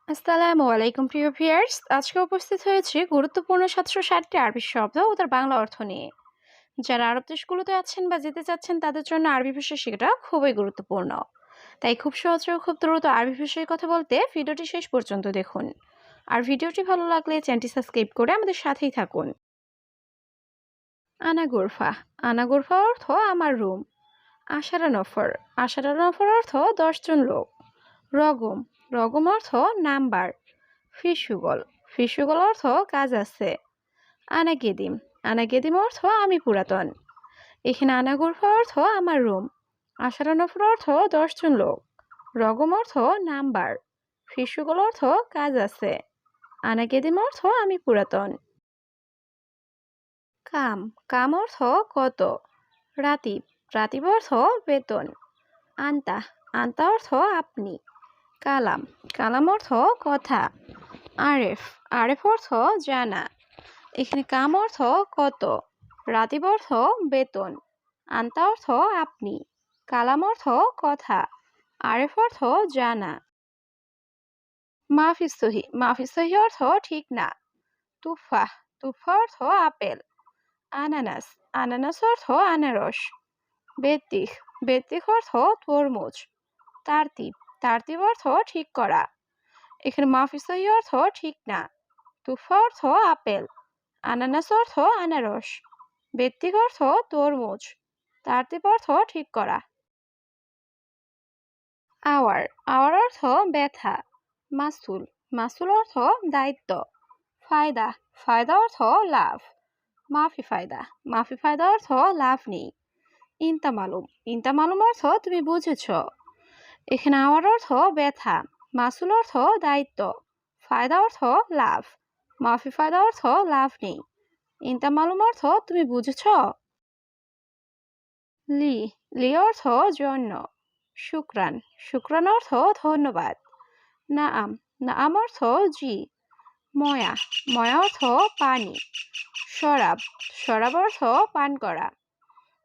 আসসালামু আলাইকুম প্রিয় ভিউয়ার্স, আজকে উপস্থিত হয়েছি গুরুত্বপূর্ণ 760টি আরবি শব্দ ও তার বাংলা অর্থ নিয়ে। যারা আরব দেশগুলোতে আছেন বা যেতে চাচ্ছেন তাদের জন্য আরবি ভাষা শেখাটা খুবই গুরুত্বপূর্ণ। তাই খুব সহজে ও খুব দ্রুত আরবি ভাষায় কথা বলতে ভিডিওটি শেষ পর্যন্ত দেখুন। আর ভিডিওটি ভালো লাগলে চ্যানেলটি সাবস্ক্রাইব করে আমাদের সাথেই থাকুন। আনাগোরফা। আনাগোরফা অর্থ আমার রুম। আশারা নফর। আশারা নফর অর্থ 10 জন লোক। রগম। রগম অর্থ নাম্বার। ফিসুগল। ফিসুগল অর্থ কাজ আছে। আনাগেদিম। আনাগেদিম অর্থ আমি পুরাতন। এখানে আনাগুরফা অর্থ আমার রুম। আশারানফর অর্থ 10 জন লোক। রগম অর্থ নাম্বার। ফিসুগল অর্থ কাজ আছে। আনাগেদিম অর্থ আমি পুরাতন। কাম। কাম অর্থ কত। রাতিব। রাতিব অর্থ বেতন। আন্তা। আন্তা অর্থ আপনি। কালাম। কালাম অর্থ কথা। আরেফ। আরেফ অর্থ জানা। এখানে কাম অর্থ কত। রাতিব অর্থ বেতন। আন্তা অর্থ আপনি। কালাম অর্থ কথা। আরেফ অর্থ জানা। মাফিস সহি। মাফিস সহি অর্থ ঠিক না। তুফা। তুফা অর্থ আপেল। আনানাস। আনানাস অর্থ আনারস। বেতিক। বেতিক অর্থ তরমুজ। তারতিব। তারতিব অর্থ ঠিক করা। এখানে মাফিস সহি অর্থ ঠিক না। তুফা অর্থ আপেল। আনানাস অর্থ আনারস। বেত্তিক অর্থ তরমুজ। তারতিব অর্থ ঠিক করা। আওয়ার। আওয়ার অর্থ ব্যথা। মাসুল। মাসুল অর্থ দায়িত্ব। ফায়দা। ফায়দা অর্থ লাভ। মাফি ফায়দা। মাফি ফায়দা অর্থ লাভ নেই। ইনতা মালুম। ইনতা মালুম অর্থ তুমি বুঝেছ। এখানে আওয়ার অর্থ ব্যথা। মাসুল অর্থ দায়িত্ব। ফায়দা অর্থ লাভ। মাফি ফায়দা অর্থ লাভ নেই। ইনতা মালুম অর্থ তুমি বুঝেছ। লি। লি অর্থ জন্য। শুক্রান। শুক্রান অর্থ ধন্যবাদ। নাআম। নাআম অর্থ জি। ময়া। ময়া অর্থ পানি। শরাব। শরাব অর্থ পান করা।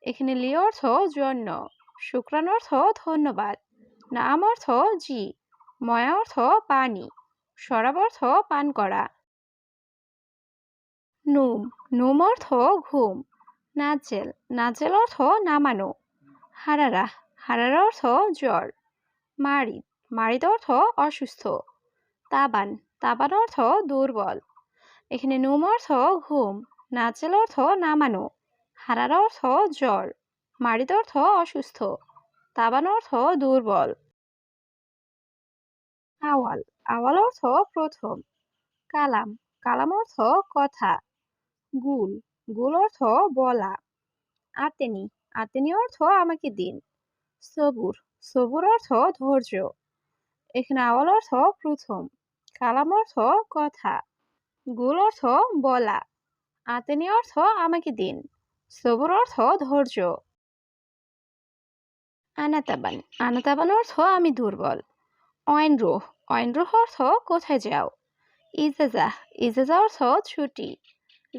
এখানে লি অর্থ জন্য। শুক্রান অর্থ ধন্যবাদ। নাআম অর্থ জি। ময়া অর্থ পানি। শরাব অর্থ পান করা। নুম। নুম অর্থ ঘুম। নাজেল। নাজেল অর্থ নামানো। হারারা। হারারা অর্থ জ্বর। মারিদ। মারিদ অর্থ অসুস্থ। তাবান। তাবান অর্থ দুর্বল। এখানে নুম অর্থ ঘুম। নাজেল অর্থ নামানো। হারারা অর্থ জ্বর। মারিদ অর্থ অসুস্থ। তাবান অর্থ দুর্বল। আওয়াল। আওয়াল অর্থ প্রথম। কালাম। কালাম অর্থ কথা। গুল। গুল অর্থ বলা। আতেনি। আতেনি অর্থ আমাকে দিন। সবুর। সবুর অর্থ ধৈর্য। এখানে আওয়াল অর্থ প্রথম। কালাম অর্থ কথা। গুল অর্থ বলা। আতেনি অর্থ আমাকে দিন। সবুর অর্থ ধৈর্য। আনাতাবান। আনাতাবান অর্থ আমি দুর্বল। অয়নরোহ। অয়নরোহ অর্থ কোথায় যাও। ইজাজা। ইজাজা অর্থ ছুটি।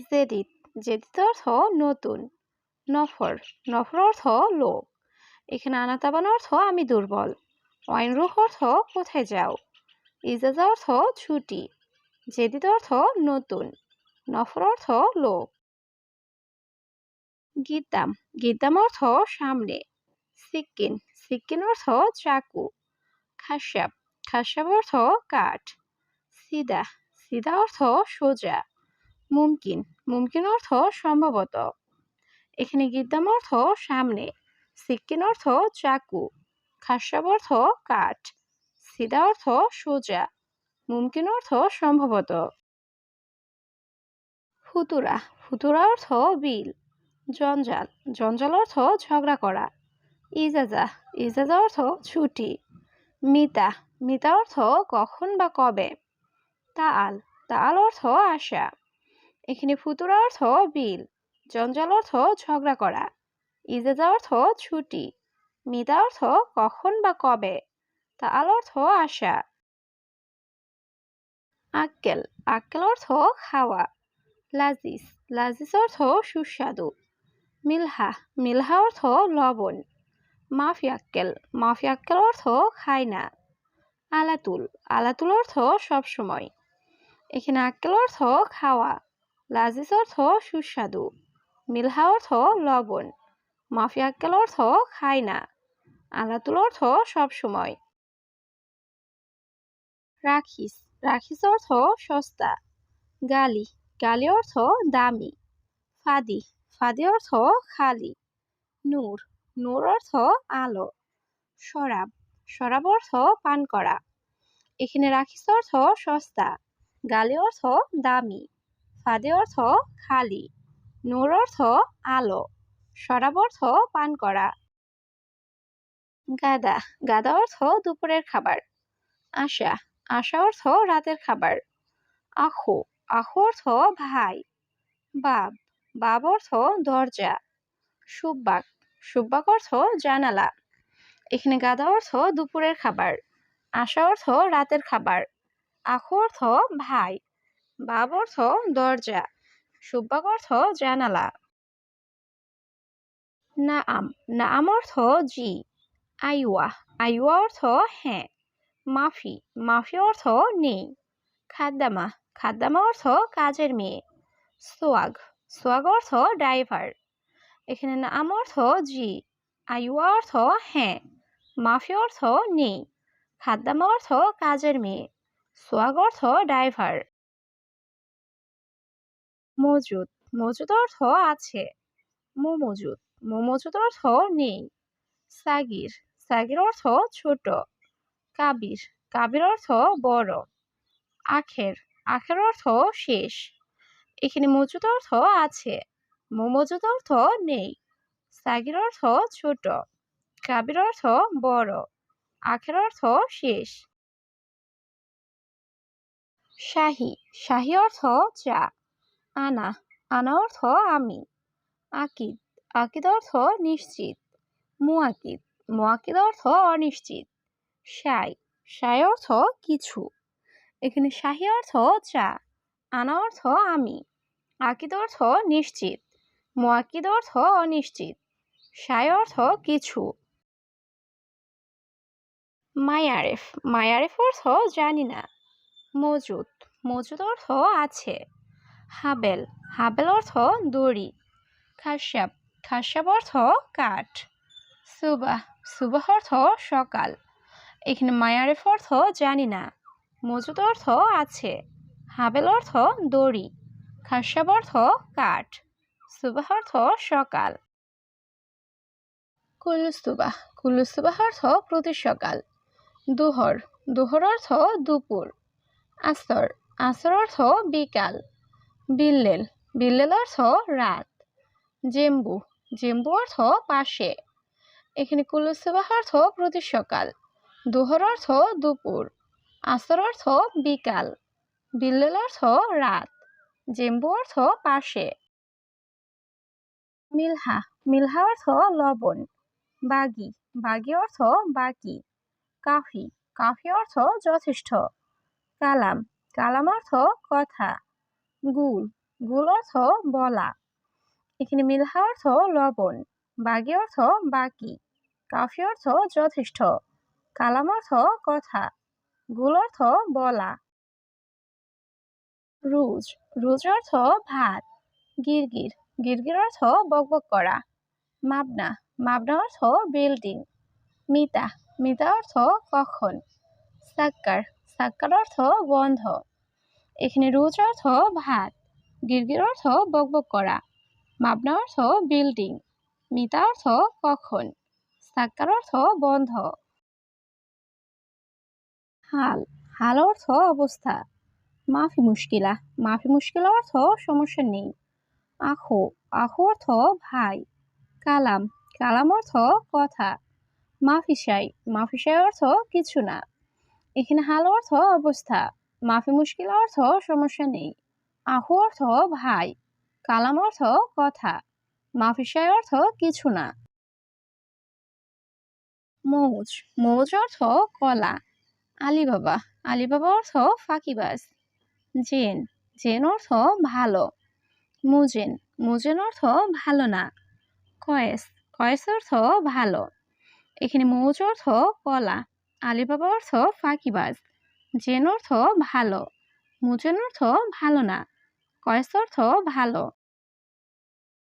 জেদিদ। জেদিদ অর্থ নতুন। নফর। নফর অর্থ লোক। এখানে আনাতাবান অর্থ আমি দুর্বল। অয়নরোহ অর্থ কোথায় যাও। ইজাজা অর্থ ছুটি। জেদিদ অর্থ নতুন। নফর অর্থ লোক। গিদ্দাম। গিদ্দাম অর্থ সামনে। সিক্কিন। সিক্কিন অর্থ চাকু। খাসাব। খাসাব অর্থ কাঠ। সিদা। সিদা অর্থ সোজা। মুমকিন। মুমকিন অর্থ সম্ভবত। এখানে গিদ্দাম অর্থ সামনে। সিক্কিন অর্থ চাকু। খাসাব অর্থ কাঠ। সিদা অর্থ সোজা। মুমকিন অর্থ সম্ভবত। ফুতুরা। ফুতুরা অর্থ বিল। জঞ্জাল। জঞ্জাল অর্থ ঝগড়া করা। ইজাজা। ইজাজা অর্থ ছুটি। মিতা। মিতা অর্থ কখন বা কবে। তাআল। তাআল অর্থ আশা। এখানে ফুতুরা অর্থ বিল। জঞ্জাল অর্থ ঝগড়া করা। ইজাজা অর্থ ছুটি। মিতা অর্থ কখন বা কবে। তাআল অর্থ আশা। আক্কেল। আক্কেল অর্থ খাওয়া। লাজিজ। লাজিজ অর্থ সুস্বাদু। মিলহা। মিলহা অর্থ লবণ। মাফি আক্কেল। মাফি আক্কেল অর্থ খায় না। আলাতুল, আলাতুল অর্থ সবসময়। এখানে আক্কেল অর্থ খাওয়া, লাজিজ অর্থ সুস্বাদু, মিলহা অর্থ লবণ, মাফি আক্কেল অর্থ খায় না, আলাতুল অর্থ সবসময়। রাখিস, রাখিস অর্থ সস্তা, গালি, গালি অর্থ দামি, ফাদি, ফাদি অর্থ খালি, নূর, নূর অর্থ আলো, শরাব, শরাব অর্থ পান করা। এখানে রাখিস অর্থ সস্তা, গালি অর্থ দামি, ফাদি অর্থ খালি, নূর অর্থ আলো, শরাব অর্থ পান করা। গাদা, গাদা অর্থ দুপুরের খাবার। আশা, আশা অর্থ রাতের খাবার। আখু, আখু অর্থ ভাই। বাব, বাব অর্থ দরজা। সুব্বাক, সুব্বাক অর্থ জানালা। এখানে গাদা অর্থ দুপুরের খাবার, আশা অর্থ রাতের খাবার, আখু অর্থ ভাই, বাব অর্থ দরজা, সুব্বাক অর্থ জানালা। নাআম, নাআম অর্থ জি। আইওয়া, আইওয়া অর্থ হ্যাঁ। মাফি, মাফি অর্থ নেই। খাদ্দামা, খাদ্দামা অর্থ কাজের মেয়ে। সোয়াগ, সোয়াগ অর্থ ড্রাইভার। এখানে নাম অর্থ জি, আইওয়া অর্থ হ্যাঁ, মাফি অর্থ নেই, খাদ্দামা অর্থ কাজের মেয়ে, সোয়াগ অর্থ ড্রাইভার। মজুদ, মজুদ অর্থ আছে। মো মজুদ, মো মজুদ অর্থ নেই। সাগির, সাগির অর্থ ছোট। কাবির, কাবির অর্থ বড়। আখের, আখের অর্থ শেষ। এখানে মজুদ অর্থ আছে, মো মজুদ অর্থ নেই, সাগির অর্থ ছোট, কাবির অর্থ বড়, আখের অর্থ শেষ। শাহী, শাহী অর্থ চা। আনা, আনা অর্থ আমি। আকিদ, আকিদ অর্থ নিশ্চিত। মুআকিদ, মুআকিদ অর্থ অনিশ্চিত। শাই, শাই অর্থ কিছু। এখানে শাহী অর্থ চা, আনা অর্থ আমি, আকিদ অর্থ নিশ্চিত, মুআকিদ অর্থ অনিশ্চিত, শাই অর্থ কিছু। মায়ারেফ, মায়ারেফ অর্থ জানি না। মজুদ, মজুদ অর্থ আছে। হাবেল, হাবেল অর্থ দড়ি। খাসাব, খাসাব অর্থ কাঠ। সুবাহ, সুবাহ অর্থ সকাল। এখানে মায়ারেফ অর্থ জানি না, মজুদ অর্থ আছে, হাবেল অর্থ দড়ি, খাসাব অর্থ কাঠ, সুবাহ অর্থ সকাল। কুলুস্তুবাহ, কুলুস্তুবাহ অর্থ প্রতি সকাল। দুহর, দুহর অর্থ দুপুর। আসর, আসর অর্থ বিকাল। বিল্লেল, বিল্লেল অর্থ রাত। জেম্বু, জেম্বু অর্থ পাশে। এখানে কুলুস্তুবাহ অর্থ প্রতি সকাল, দুহর অর্থ দুপুর, আসর অর্থ বিকাল, বিল্লেল অর্থ রাত, জেম্বু অর্থ পাশে। মিলহা, মিলহা অর্থ লবণ। বাগি, বাগি অর্থ বাকি। কাফি, কাফি অর্থ যথেষ্ট। কালাম, কালাম অর্থ কথা। গুল, গুল অর্থ বলা। এখানে মিলহা অর্থ লবণ, বাগি অর্থ বাকি, কাফি অর্থ যথেষ্ট, কালাম অর্থ কথা, গুল অর্থ বলা। রুজ, রুজ অর্থ ভাত। গিরগির, গিরগির অর্থ বকবক করা। মাবনা, মাবনা অর্থ বিল্ডিং। মিতা, মিতা অর্থ কখন। সাক্কার, সাক্কার অর্থ বন্ধ। এখানে রুজ অর্থ ভাত, গিরগির অর্থ বকবক করা, মাবনা অর্থ বিল্ডিং, মিতা অর্থ কখন, সাক্কার অর্থ বন্ধ। হাল, হাল অর্থ অবস্থা। মাফি মুশকিলা, মাফি মুশকিলা অর্থ সমস্যা নেই। আখু, আখু অর্থ ভাই। কালাম, কালাম অর্থ কথা। মাফিসাই, মাফিসাই অর্থ কিছু না। এখানে হাল অর্থ অবস্থা, মাফি মুশকিলা অর্থ সমস্যা নেই, আহু অর্থ ভাই, কালাম অর্থ কথা, মাফিসাই অর্থ কিছু না। মৌজ, মৌজ অর্থ কলা। আলিবাবা, আলিবাবা অর্থ ফাঁকিবাজ। জেন, জেন অর্থ ভালো। মুজেন, মুজেন অর্থ ভালো না। কয়েস, কয়েস অর্থ ভালো। এখানে মৌজ অর্থ কলা, আলিবাবা অর্থ ফাঁকিবাজ, জেন অর্থ ভালো, মুজেন অর্থ ভালো না, কয়েস অর্থ ভালো,